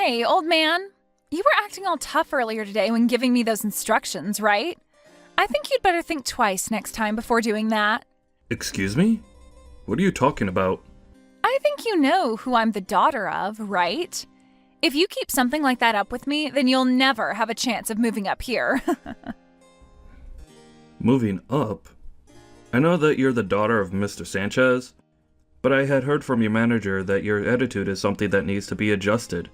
Hey, old man. You were acting all tough earlier today when giving me those instructions, right? I think you'd better think twice next time before doing that. Excuse me? What are you talking about? I think you know who I'm the daughter of, right? If you keep something like that up with me, then you'll never have a chance of moving up here. Moving up? I know that you're the daughter of Mr. Sanchez, but I had heard from your manager that your attitude is something that needs to be adjusted.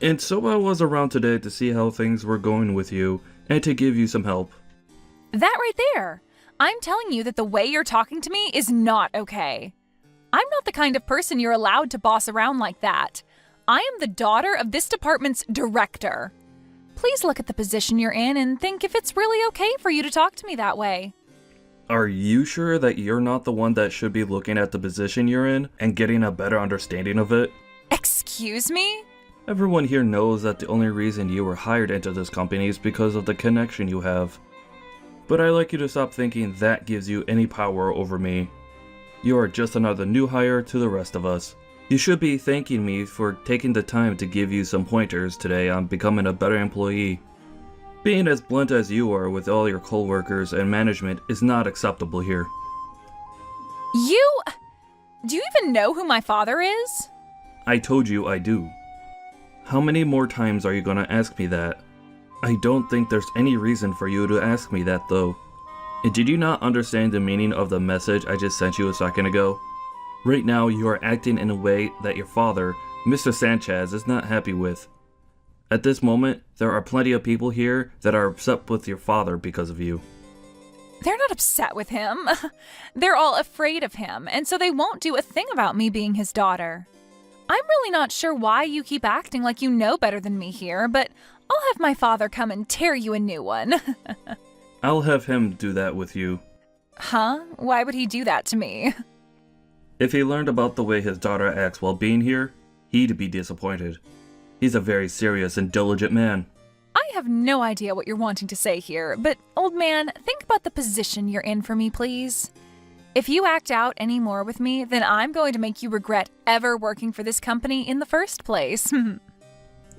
And so I was around today to see how things were going with you and to give you some help. That right there. I'm telling you that the way you're talking to me is not okay. I'm not the kind of person you're allowed to boss around like that. I am the daughter of this department's director. Please look at the position you're in and think if it's really okay for you to talk to me that way. Are you sure that you're not the one that should be looking at the position you're in and getting a better understanding of it? Excuse me? Everyone here knows that the only reason you were hired into this company is because of the connection you have. But I'd like you to stop thinking that gives you any power over me. You are just another new hire to the rest of us. You should be thanking me for taking the time to give you some pointers today on becoming a better employee. Being as blunt as you are with all your coworkers and management is not acceptable here. Do you even know who my father is? I told you I do. How many more times are you gonna ask me that? I don't think there's any reason for you to ask me that though. And did you not understand the meaning of the message I just sent you a second ago? Right now you are acting in a way that your father, Mr. Sanchez, is not happy with. At this moment, there are plenty of people here that are upset with your father because of you. They're not upset with him. They're all afraid of him, and so they won't do a thing about me being his daughter. I'm really not sure why you keep acting like you know better than me here, but I'll have my father come and tear you a new one. I'll have him do that with you. Huh? Why would he do that to me? If he learned about the way his daughter acts while being here, he'd be disappointed. He's a very serious and diligent man. I have no idea what you're wanting to say here, but old man, think about the position you're in for me, please. If you act out any more with me, then I'm going to make you regret ever working for this company in the first place.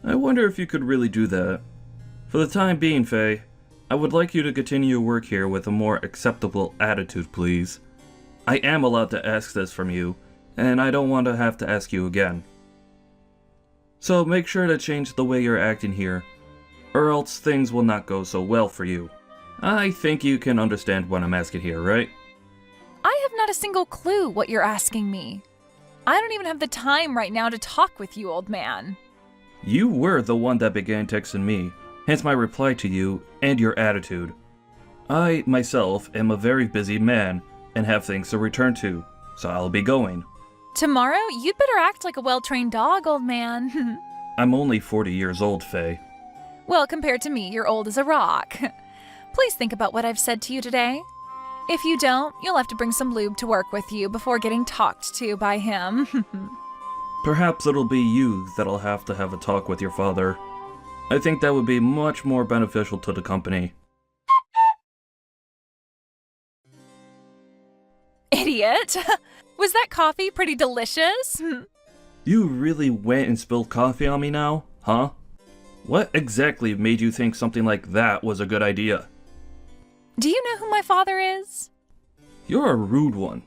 I wonder if you could really do that. For the time being, Faye, I would like you to continue your work here with a more acceptable attitude, please. I am allowed to ask this from you, and I don't want to have to ask you again. So make sure to change the way you're acting here, or else things will not go so well for you. I think you can understand what I'm asking here, right? I have not a single clue what you're asking me. I don't even have the time right now to talk with you, old man. You were the one that began texting me, hence my reply to you and your attitude. I, myself, am a very busy man and have things to return to, so I'll be going. Tomorrow, you'd better act like a well-trained dog, old man. I'm only 40 years old, Faye. Well, compared to me, you're old as a rock. Please think about what I've said to you today. If you don't, you'll have to bring some lube to work with you before getting talked to by him. Perhaps it'll be you that'll have to have a talk with your father. I think that would be much more beneficial to the company. Idiot! Was that coffee pretty delicious? You really went and spilled coffee on me now, huh? What exactly made you think something like that was a good idea? Do you know who my father is? You're a rude one.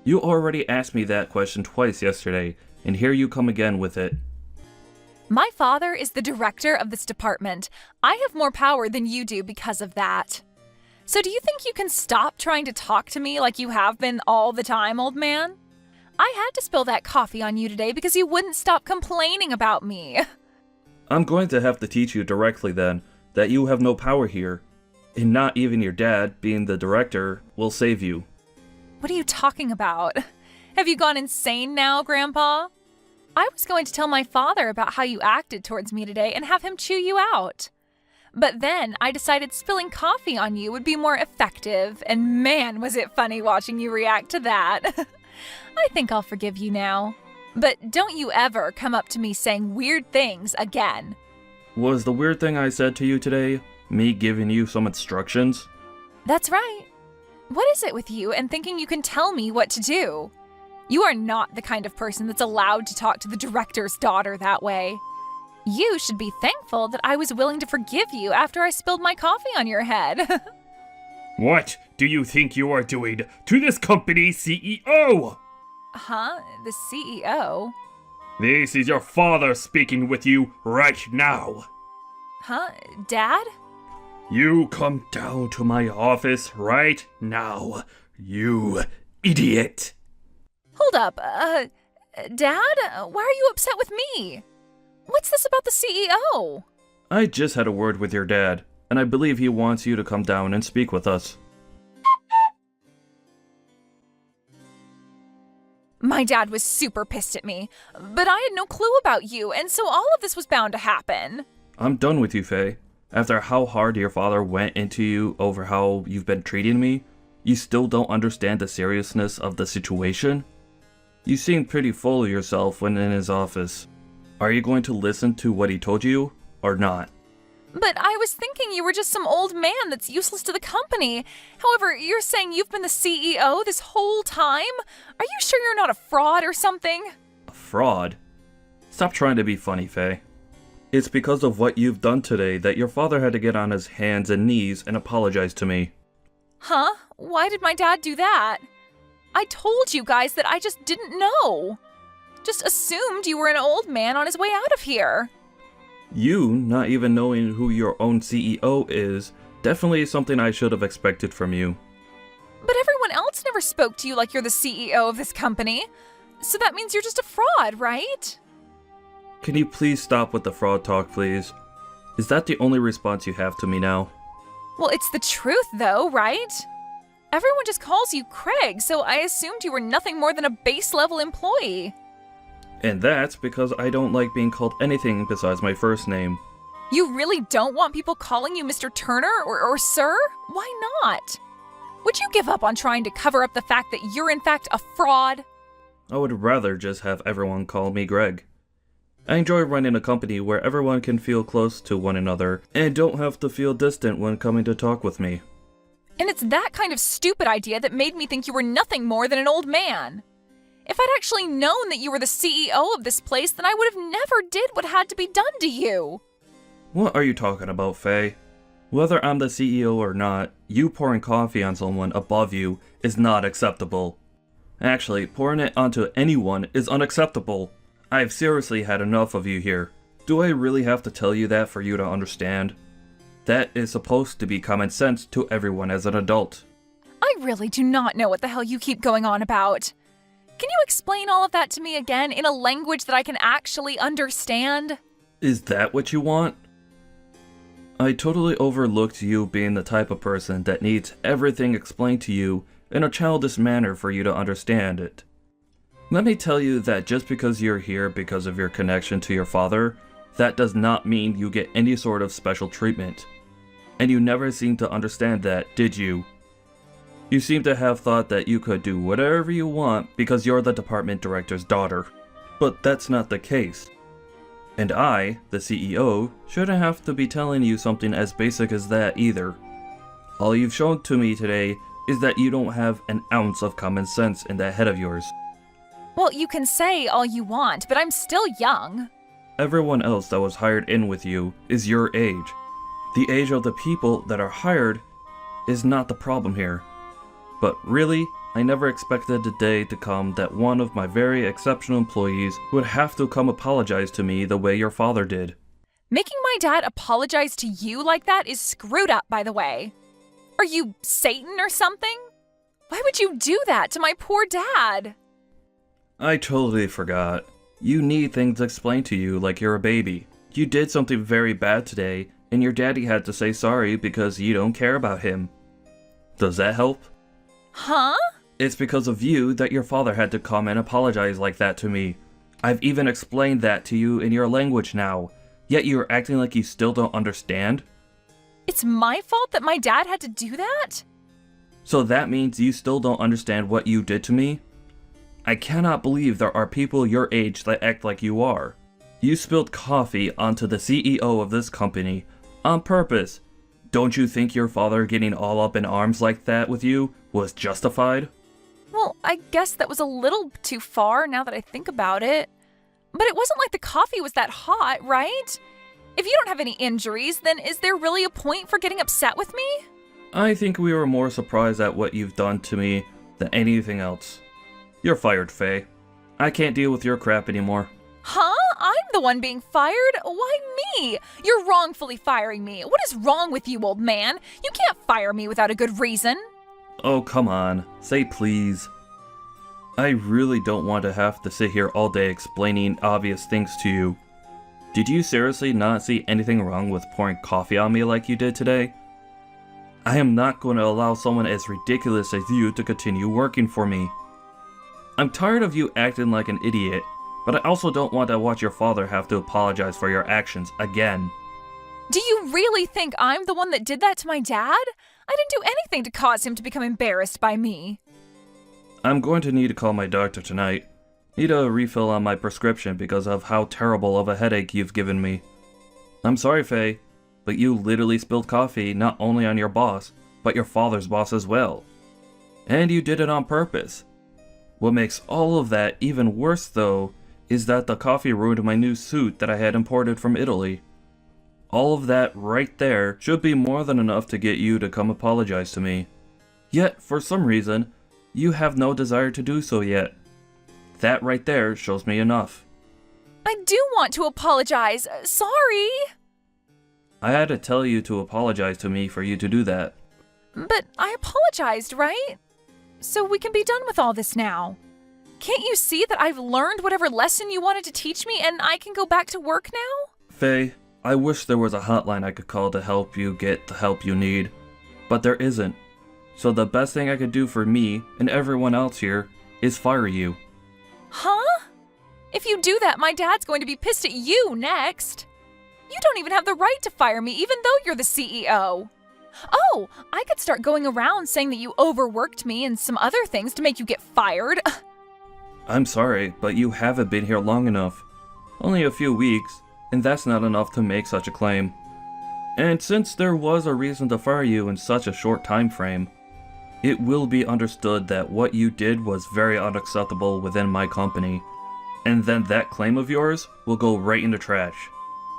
You already asked me that question twice yesterday, and here you come again with it. My father is the director of this department. I have more power than you do because of that. So do you think you can stop trying to talk to me like you have been all the time, old man? I had to spill that coffee on you today because you wouldn't stop complaining about me. I'm going to have to teach you directly then that you have no power here, and not even your dad, being the director, will save you. What are you talking about? Have you gone insane now, Grandpa? I was going to tell my father about how you acted towards me today and have him chew you out. But then I decided spilling coffee on you would be more effective, and man, was it funny watching you react to that. I think I'll forgive you now. But don't you ever come up to me saying weird things again. Was the weird thing I said to you today me giving you some instructions? That's right. What is it with you and thinking you can tell me what to do? You are not the kind of person that's allowed to talk to the director's daughter that way. You should be thankful that I was willing to forgive you after I spilled my coffee on your head. What do you think you are doing to this company's CEO? Huh? The CEO? This is your father speaking with you right now. Huh? Dad? You come down to my office right now, you idiot. Hold up, Dad? Why are you upset with me? What's this about the CEO? I just had a word with your dad, and I believe he wants you to come down and speak with us. My dad was super pissed at me, but I had no clue about you, and so all of this was bound to happen. I'm done with you, Faye. After how hard your father went into you over how you've been treating me, you still don't understand the seriousness of the situation? You seemed pretty full of yourself when in his office. Are you going to listen to what he told you, or not? But I was thinking you were just some old man that's useless to the company. However, you're saying you've been the CEO this whole time? Are you sure you're not a fraud or something? A fraud? Stop trying to be funny, Faye. It's because of what you've done today that your father had to get on his hands and knees and apologize to me. Huh? Why did my dad do that? I told you guys that I just didn't know. Just assumed you were an old man on his way out of here. You not even knowing who your own CEO is definitely something I should have expected from you. But everyone else never spoke to you like you're the CEO of this company. So that means you're just a fraud, right? Can you please stop with the fraud talk, please? Is that the only response you have to me now? Well, it's the truth though, right? Everyone just calls you Craig, so I assumed you were nothing more than a base-level employee. And that's because I don't like being called anything besides my first name. You really don't want people calling you Mr. Turner or Sir? Why not? Would you give up on trying to cover up the fact that you're in fact a fraud? I would rather just have everyone call me Greg. I enjoy running a company where everyone can feel close to one another and don't have to feel distant when coming to talk with me. And it's that kind of stupid idea that made me think you were nothing more than an old man. If I'd actually known that you were the CEO of this place, then I would have never did what had to be done to you. What are you talking about, Faye? Whether I'm the CEO or not, you pouring coffee on someone above you is not acceptable. Actually, pouring it onto anyone is unacceptable. I've seriously had enough of you here. Do I really have to tell you that for you to understand? That is supposed to be common sense to everyone as an adult. I really do not know what the hell you keep going on about. Can you explain all of that to me again in a language that I can actually understand? Is that what you want? I totally overlooked you being the type of person that needs everything explained to you in a childish manner for you to understand it. Let me tell you that just because you're here because of your connection to your father, that does not mean you get any sort of special treatment. And you never seemed to understand that, did you? You seem to have thought that you could do whatever you want because you're the department director's daughter. But that's not the case. And I, the CEO, shouldn't have to be telling you something as basic as that either. All you've shown to me today is that you don't have an ounce of common sense in that head of yours. Well, you can say all you want, but I'm still young. Everyone else that was hired in with you is your age. The age of the people that are hired is not the problem here. But really, I never expected the day to come that one of my very exceptional employees would have to come apologize to me the way your father did. Making my dad apologize to you like that is screwed up, by the way. Are you Satan or something? Why would you do that to my poor dad? I totally forgot. You need things explained to you like you're a baby. You did something very bad today, and your daddy had to say sorry because you don't care about him. Does that help? Huh? It's because of you that your father had to come and apologize like that to me. I've even explained that to you in your language now, yet you're acting like you still don't understand? It's my fault that my dad had to do that? So that means you still don't understand what you did to me? I cannot believe there are people your age that act like you are. You spilled coffee onto the CEO of this company on purpose. Don't you think your father getting all up in arms like that with you was justified? Well, I guess that was a little too far now that I think about it. But it wasn't like the coffee was that hot, right? If you don't have any injuries, then is there really a point for getting upset with me? I think we were more surprised at what you've done to me than anything else. You're fired, Faye. I can't deal with your crap anymore. Huh? I'm the one being fired? Why me? You're wrongfully firing me. What is wrong with you, old man? You can't fire me without a good reason. Oh, come on. Say please. I really don't want to have to sit here all day explaining obvious things to you. Did you seriously not see anything wrong with pouring coffee on me like you did today? I am not going to allow someone as ridiculous as you to continue working for me. I'm tired of you acting like an idiot, but I also don't want to watch your father have to apologize for your actions again. Do you really think I'm the one that did that to my dad? I didn't do anything to cause him to become embarrassed by me. I'm going to need to call my doctor tonight. Need a refill on my prescription because of how terrible of a headache you've given me. I'm sorry, Faye, but you literally spilled coffee not only on your boss, but your father's boss as well. And you did it on purpose. What makes all of that even worse, though, is that the coffee ruined my new suit that I had imported from Italy. All of that right there should be more than enough to get you to come apologize to me. Yet, for some reason, you have no desire to do so yet. That right there shows me enough. I do want to apologize. Sorry. I had to tell you to apologize to me for you to do that. But I apologized, right? So we can be done with all this now. Can't you see that I've learned whatever lesson you wanted to teach me and I can go back to work now? Faye, I wish there was a hotline I could call to help you get the help you need. But there isn't. So the best thing I could do for me and everyone else here is fire you. Huh? If you do that, my dad's going to be pissed at you next. You don't even have the right to fire me, even though you're the CEO. Oh, I could start going around saying that you overworked me and some other things to make you get fired. I'm sorry, but you haven't been here long enough. Only a few weeks, and that's not enough to make such a claim. And since there was a reason to fire you in such a short time frame, it will be understood that what you did was very unacceptable within my company, and then that claim of yours will go right in the trash.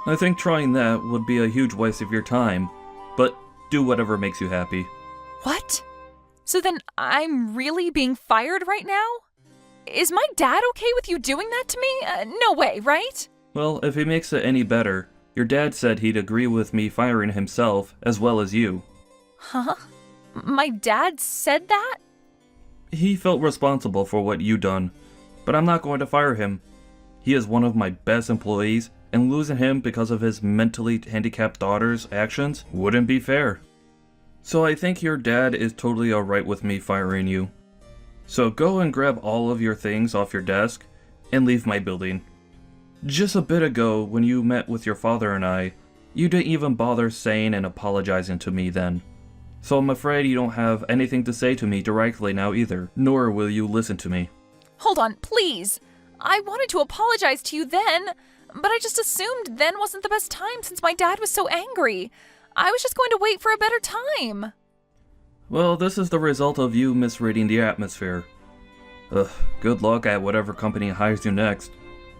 I think trying that would be a huge waste of your time, but do whatever makes you happy. What? So then I'm really being fired right now? Is my dad okay with you doing that to me? No way, right? Well, if it makes it any better, your dad said he'd agree with me firing himself as well as you. Huh? My dad said that? He felt responsible for what you done, but I'm not going to fire him. He is one of my best employees, and losing him because of his mentally handicapped daughter's actions wouldn't be fair. So I think your dad is totally alright with me firing you. So go and grab all of your things off your desk and leave my building. Just a bit ago, when you met with your father and I, you didn't even bother saying and apologizing to me then. So I'm afraid you don't have anything to say to me directly now either, nor will you listen to me. Hold on, please. I wanted to apologize to you then, but I just assumed then wasn't the best time since my dad was so angry. I was just going to wait for a better time. Well, this is the result of you misreading the atmosphere. Good luck at whatever company hires you next.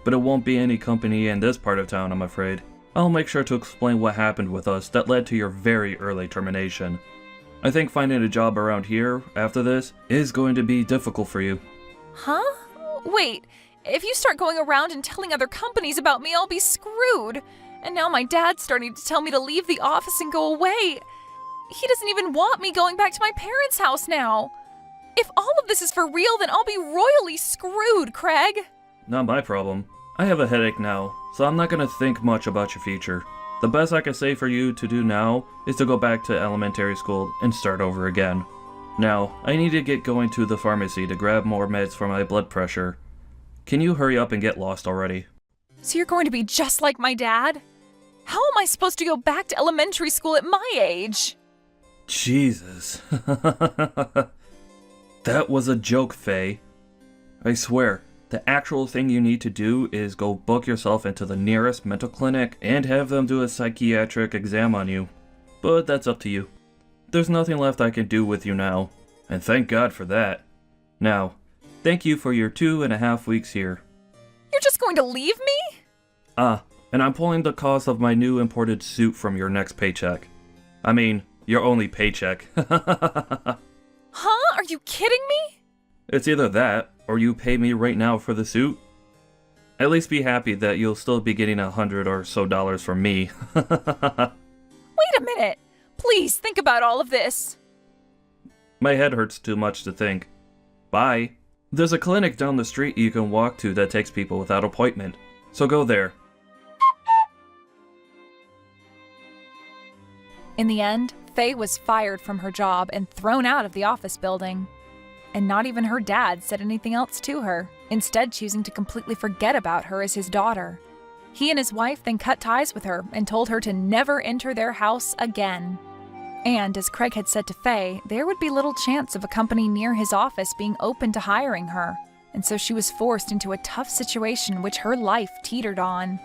But it won't be any company in this part of town, I'm afraid. I'll make sure to explain what happened with us that led to your very early termination. I think finding a job around here after this is going to be difficult for you. Huh? Wait, if you start going around and telling other companies about me, I'll be screwed. And now my dad's starting to tell me to leave the office and go away. He doesn't even want me going back to my parents' house now. If all of this is for real, then I'll be royally screwed, Craig. Not my problem. I have a headache now, so I'm not going to think much about your future. The best I can say for you to do now is to go back to elementary school and start over again. Now, I need to get going to the pharmacy to grab more meds for my blood pressure. Can you hurry up and get lost already? So you're going to be just like my dad? How am I supposed to go back to elementary school at my age? Jesus. That was a joke, Faye. I swear, the actual thing you need to do is go book yourself into the nearest mental clinic and have them do a psychiatric exam on you. But that's up to you. There's nothing left I can do with you now, and thank God for that. Now, thank you for your 2.5 weeks here. You're just going to leave me? And I'm pulling the cost of my new imported suit from your next paycheck. I mean, your only paycheck. Huh? Are you kidding me? It's either that, or you pay me right now for the suit. At least be happy that you'll still be getting $100 or so from me. Wait a minute. Please think about all of this. My head hurts too much to think. Bye. There's a clinic down the street you can walk to that takes people without appointment, so go there. In the end, Faye was fired from her job and thrown out of the office building. And not even her dad said anything else to her, instead choosing to completely forget about her as his daughter. He and his wife then cut ties with her and told her to never enter their house again. And as Craig had said to Faye, there would be little chance of a company near his office being open to hiring her, and so she was forced into a tough situation which her life teetered on.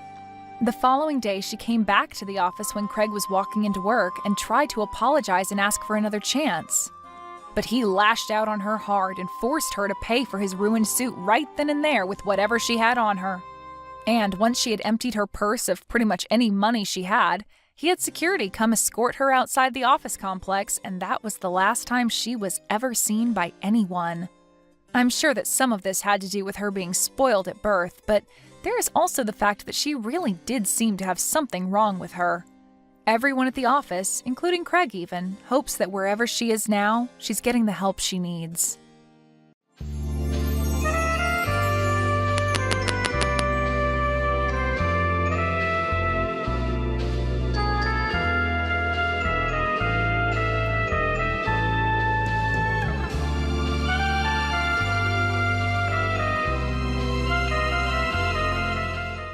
The following day, she came back to the office when Craig was walking into work and tried to apologize and ask for another chance. But he lashed out on her hard and forced her to pay for his ruined suit right then and there with whatever she had on her. And once she had emptied her purse of pretty much any money she had, he had security come escort her outside the office complex, and that was the last time she was ever seen by anyone. I'm sure that some of this had to do with her being spoiled at birth, but there is also the fact that she really did seem to have something wrong with her. Everyone at the office, including Craig even, hopes that wherever she is now, she's getting the help she needs.